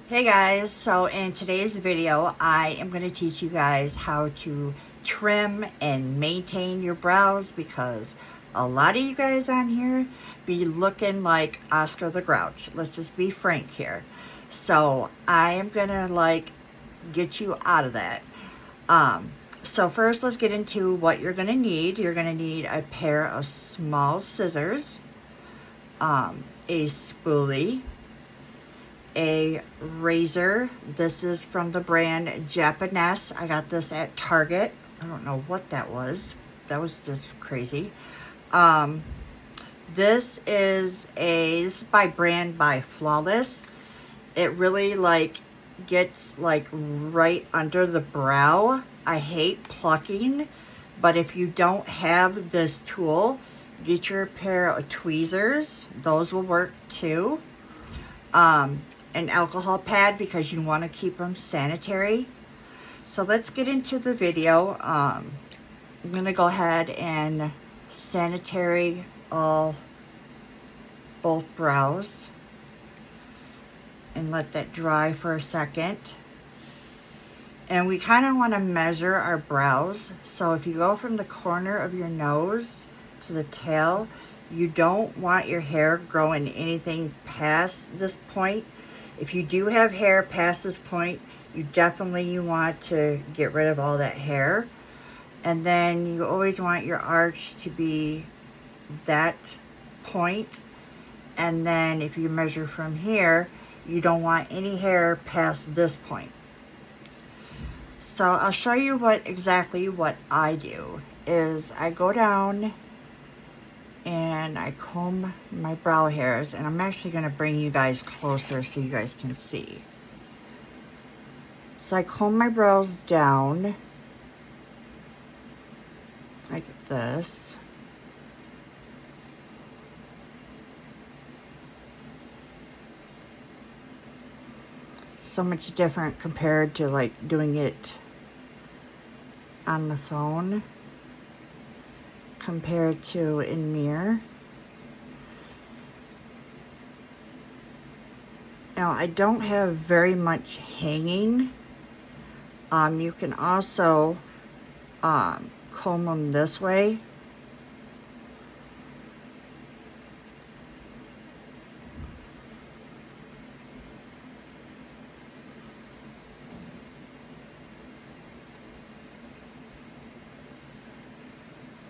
Hey guys, so in today's video I am going to teach you guys how to trim and maintain your brows, because a lot of you guys on here be looking like Oscar the Grouch. Let's just be frank here. So I am going to get you out of that. So first let's get into what you're going to need. You're going to need a pair of small scissors, a spoolie, a razor. This is from the brand Japonesque. I got this at Target. I don't know what that was. That was just crazy. This is by Flawless. It really gets right under the brow. I hate plucking, but if you don't have this tool, get your pair of tweezers. Those will work too. An alcohol pad, because you want to keep them sanitary. So let's get into the video. I'm going to go ahead and sanitary both brows and let that dry for a second. And we kind of want to measure our brows. So if you go from the corner of your nose to the tail, you don't want your hair growing anything past this point. If you do have hair past this point, you want to get rid of all that hair. And then you always want your arch to be that point. And then if you measure from here, you don't want any hair past this point. So I'll show you exactly what I do. Is I go down and I comb my brow hairs, and I'm actually going to bring you guys closer so you guys can see. So I comb my brows down like this. So much different compared to doing it on the phone compared to in mirror. Now I don't have very much hanging. You can also comb them this way.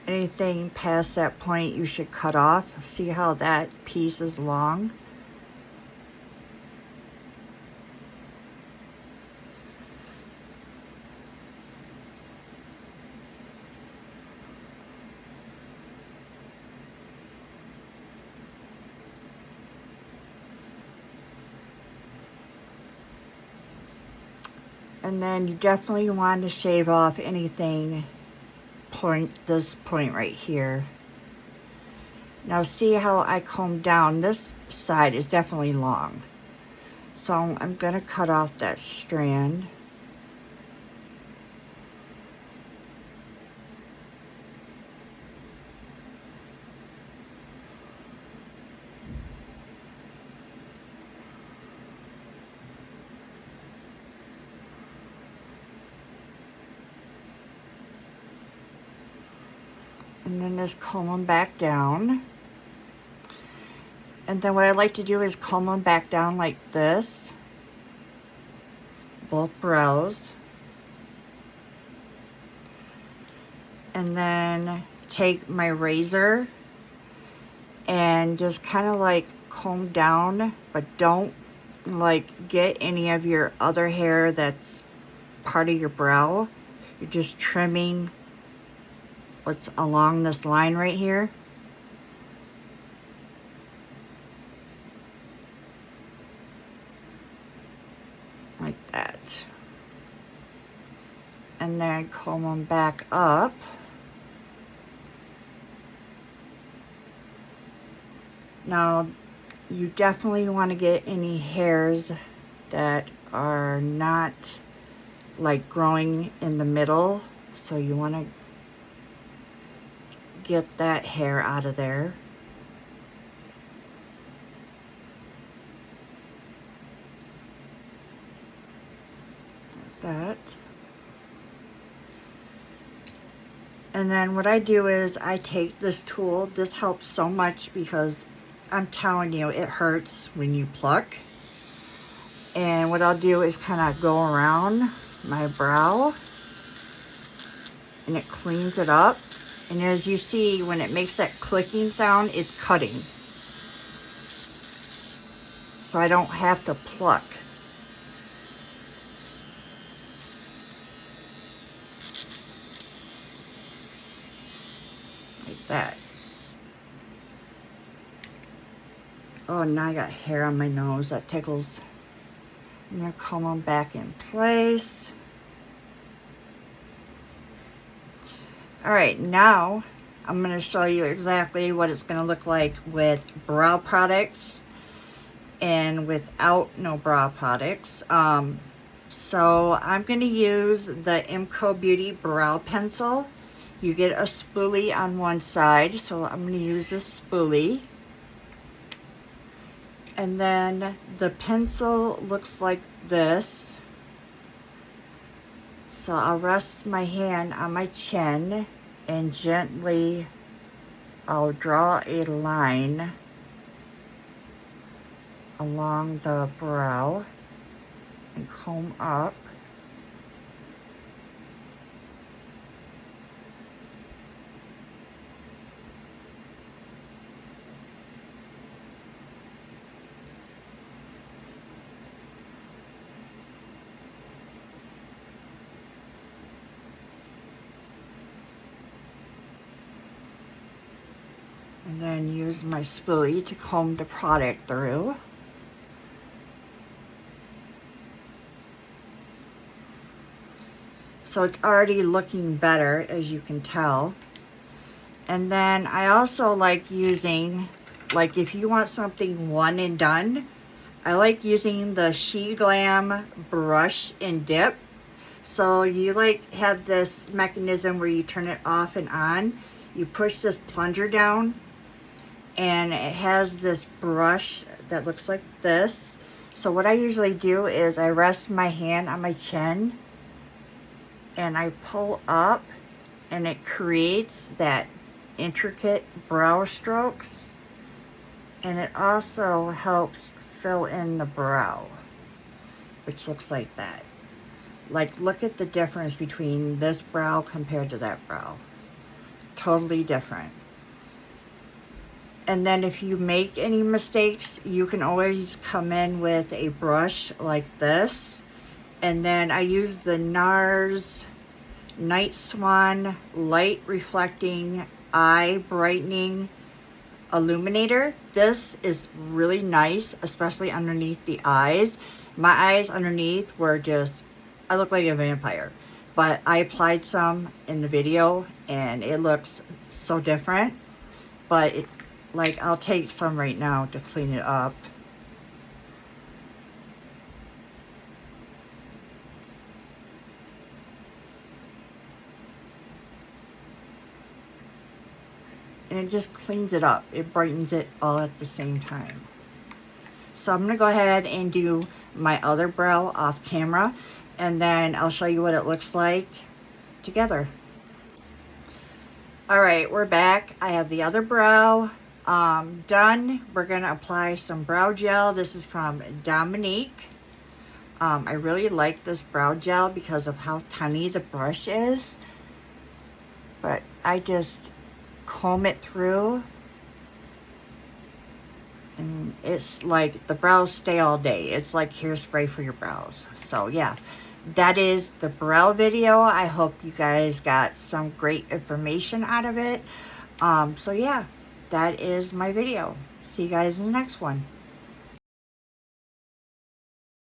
Anything past that point you should cut off. See how that piece is long? And then you definitely want to shave off anything this point right here. Now see how I comb down? This side is definitely long. So I'm going to cut off that strand. And then just comb them back down. And then what I like to do is comb them back down like this, both brows. And then take my razor and just kind of comb down, but don't get any of your other hair that's part of your brow. You're just trimming what's along this line right here. Like that. And then comb them back up. Now, you definitely want to get any hairs that are not growing in the middle. So you want to get that hair out of there. that. And then what I do is I take this tool. This helps so much because I'm telling you, it hurts when you pluck. And what I'll do is kind of go around my brow and it cleans it up. And as you see, when it makes that clicking sound, it's cutting. So I don't have to pluck. Like that. Oh, now I got hair on my nose. That tickles. I'm going to comb them back in place. Alright, now I'm going to show you exactly what it's going to look like with brow products and without no brow products. So I'm going to use the Imco Beauty Brow Pencil. You get a spoolie on one side, so I'm going to use this spoolie. And then the pencil looks like this. So I'll rest my hand on my chin and gently I'll draw a line along the brow and comb up. And then use my spoolie to comb the product through. So it's already looking better, as you can tell. And then I also like using, like if you want something one and done, I like using the SheGlam brush and dip. So you like have this mechanism where you turn it off and on. You push this plunger down and it has this brush that looks like this. So what I usually do is I rest my hand on my chin and I pull up and it creates that intricate brow strokes, and it also helps fill in the brow, which looks like that. Like, look at the difference between this brow compared to that brow. Totally different. And then if you make any mistakes, you can always come in with a brush like this. And then I use the NARS Night Swan Light Reflecting Eye Brightening Illuminator. This is really nice, especially underneath the eyes. My eyes underneath were just, I look like a vampire. But I applied some in the video and it looks so different. But it, like, I'll take some right now to clean it up. And it just cleans it up. It brightens it all at the same time. So I'm going to go ahead and do my other brow off camera. And then I'll show you what it looks like together. Alright, we're back. I have the other brow done. We're going to apply some brow gel. This is from Dominque. I really like this brow gel because of how tiny the brush is. But I just comb it through. And it's like the brows stay all day. It's like hairspray for your brows. So yeah, that is the brow video. I hope you guys got some great information out of it. So yeah, that is my video. See you guys in the next one.